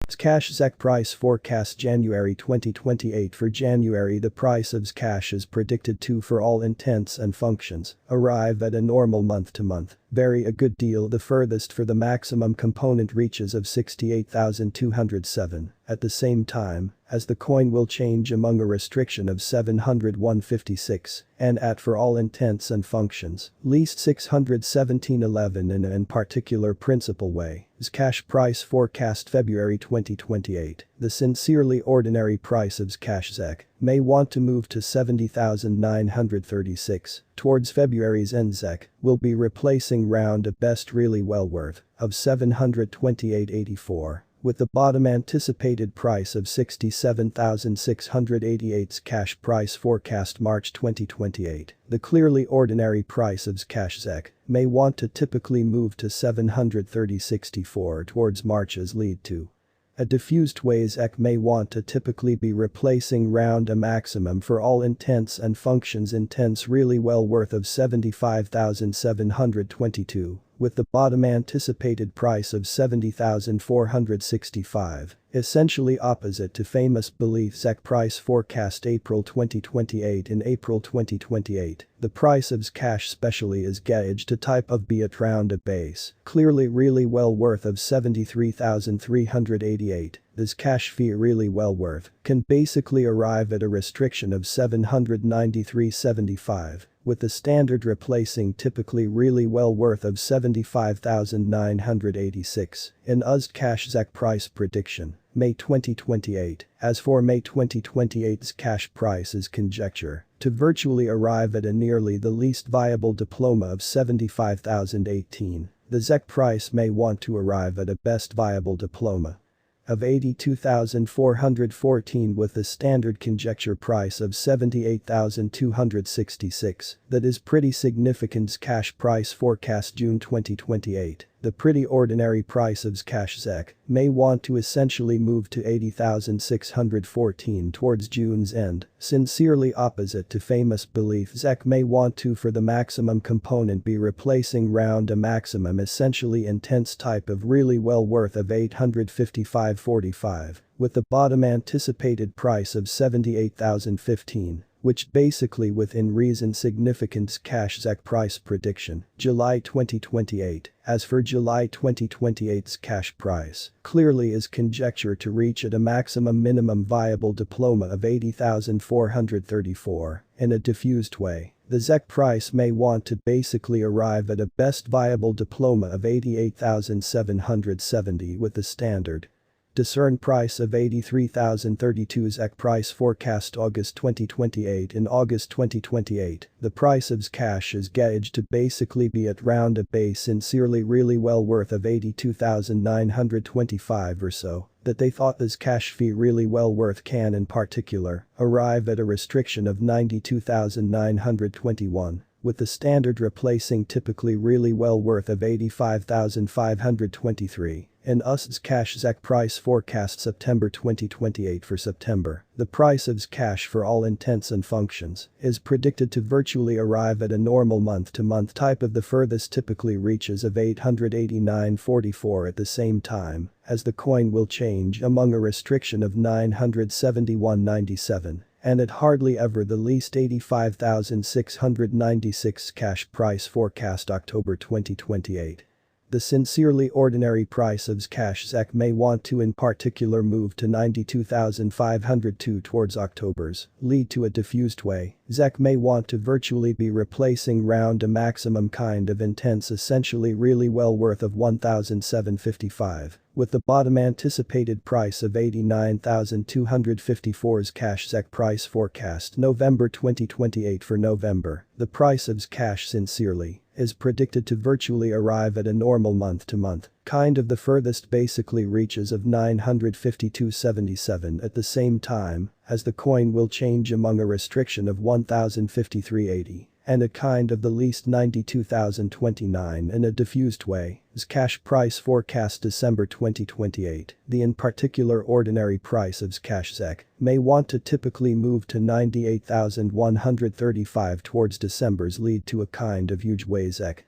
Zcash Zec price forecast January 2028. For January, the price of Zcash is predicted to, for all intents and functions, arrive at a normal month-to-month. Very a good deal, the furthest for the maximum component reaches of 68,207. At the same time, as the coin will change among a restriction of 701.56 and at, for all intents and functions, least 617.11 in particular principal way. Zcash price forecast February 2028. The sincerely ordinary price of Zcash Zec may want to move to 70,936 towards February's end. Zec will be replacing round a best really well worth of 728.84. With the bottom anticipated price of 67,688. Zcash price forecast March 2028. The clearly ordinary price of Zcash Zec may want to typically move to 730.64 towards March's lead to. A diffused way, Zec may want to typically be replacing round a maximum for all intents and functions intense really well worth of 75,722. With the bottom anticipated price of 70,465, essentially opposite to famous belief. Zec price forecast April 2028. In April 2028, the price of Zcash specially is gauged to type of be at round a base, clearly really well worth of 73,388. This cash fee really well worth can basically arrive at a restriction of 793.75. With the standard replacing typically really well worth of 75,986. In Zcash Zec price prediction, May 2028. As for May 2028's cash price is conjecture to virtually arrive at a nearly the least viable diploma of 75,018. The Zec price may want to arrive at a best viable diploma of 82,414 with the standard conjecture price of 78,266. That is pretty significant. Zcash price forecast June 2028. The pretty ordinary price of Zcash Zec may want to essentially move to 80,614 towards June's end, sincerely opposite to famous belief. Zec may want to, for the maximum component, be replacing round a maximum essentially intense type of really well worth of 855.45, with the bottom anticipated price of 78,015. Which basically within reason significant. Zcash Zec price prediction, July 2028. As for July 2028's cash price, clearly is conjecture to reach at a maximum minimum viable diploma of 80,434. In a diffused way, the Zec price may want to basically arrive at a best viable diploma of 88,770 with the standard discern price of 83,032. Zec price forecast August 2028. In August 2028, the price of Zcash is gauged to basically be at round a base sincerely really well worth of 82,925 or so. That they thought this cash fee really well worth can in particular arrive at a restriction of 92,921. With the standard replacing typically really well worth of 85,523. In Zcash Zec price forecast September 2028. For September, the price of Zcash for all intents and functions is predicted to virtually arrive at a normal month-to-month type of the furthest typically reaches of 889.44 at the same time, as the coin will change among a restriction of 971.97. And at hardly ever the least 85,696. Cash price forecast October 2028. The sincerely ordinary price of Zcash Zec may want to in particular move to 92,502 towards October's lead to a diffused way. Zec may want to virtually be replacing round a maximum kind of intense essentially really well worth of 1,755. With the bottom anticipated price of 89,254's cash Zec price forecast November 2028. For November, the price of Zcash sincerely is predicted to virtually arrive at a normal month-to-month kind of the furthest basically reaches of 952.77 at the same time, as the coin will change among a restriction of 1,053.80. And a kind of the least 92,029 in a diffused way. Zcash price forecast December 2028. The in particular ordinary price of Zcash Zec may want to typically move to 98,135 towards December's lead to a kind of huge way. Zec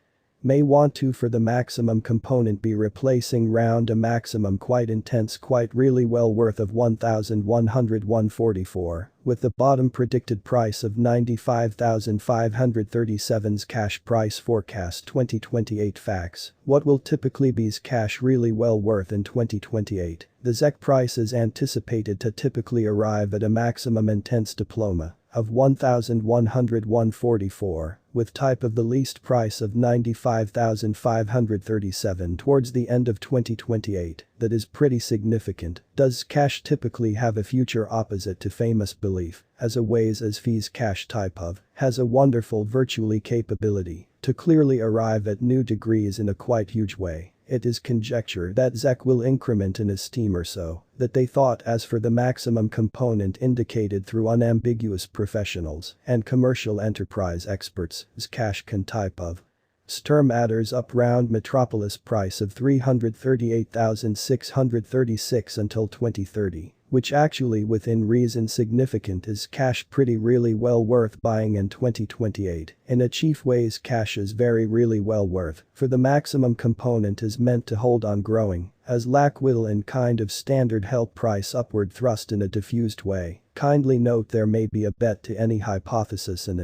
may want to for the maximum component be replacing round a maximum quite intense quite really well worth of 1,101.44, with the bottom predicted price of 95,537. Zcash price forecast 2028 facts. What will typically be Zcash really well worth in 2028? The Zec price is anticipated to typically arrive at a maximum intense diploma of 1,101.44, with type of the least price of 95,537 towards the end of 2028. That is pretty significant. Does Zcash typically have a future opposite to famous belief, as a ways as fees Zcash type of, has a wonderful virtually capability to clearly arrive at new degrees in a quite huge way. It is conjecture that Zec will increment in esteem or so, that they thought as for the maximum component indicated through unambiguous professionals and commercial enterprise experts, Zcash can type of. Sturm adders up round metropolis price of 338,636 until 2030. Which actually within reason significant is Zcash pretty really well worth buying in 2028. In a chief ways Zcash is very really well worth, for the maximum component is meant to hold on growing, as lack will in kind of standard help price upward thrust in a diffused way. Kindly note there may be a bet to any hypothesis in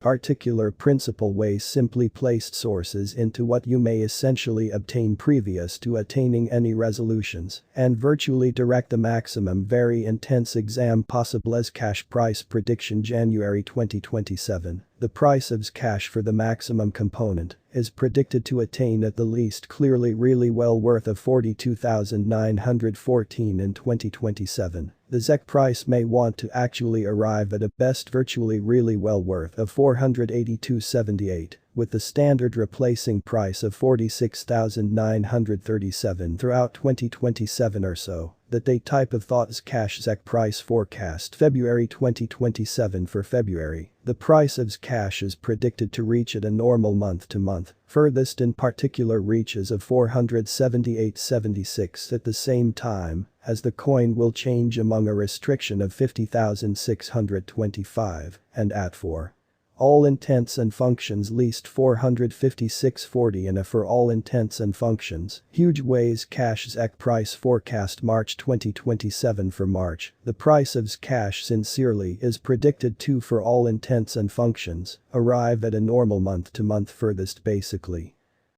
particular principle ways simply placed sources into what you may essentially obtain previous to attaining any resolutions and virtually direct the maximum very intense exam possible as Zcash price prediction January 2027. The price of Zcash for the maximum component is predicted to attain at the least clearly really well worth of 42,914 in 2027. The Zec price may want to actually arrive at a best virtually really well worth of 482.78, with the standard replacing price of 46,937 throughout 2027 or so. That they type of thought Zcash Zec price forecast February 2027 for February. The price of Zcash is predicted to reach at a normal month-to-month, furthest in particular reaches of 478.76 at the same time as the coin will change among a restriction of 50,625 and at for all intents and functions least 456.40 and a for all intents and functions. Huge ways Zcash Zec price forecast March 2027 for March. The price of Zcash sincerely is predicted to for all intents and functions arrive at a normal month-to-month furthest basically.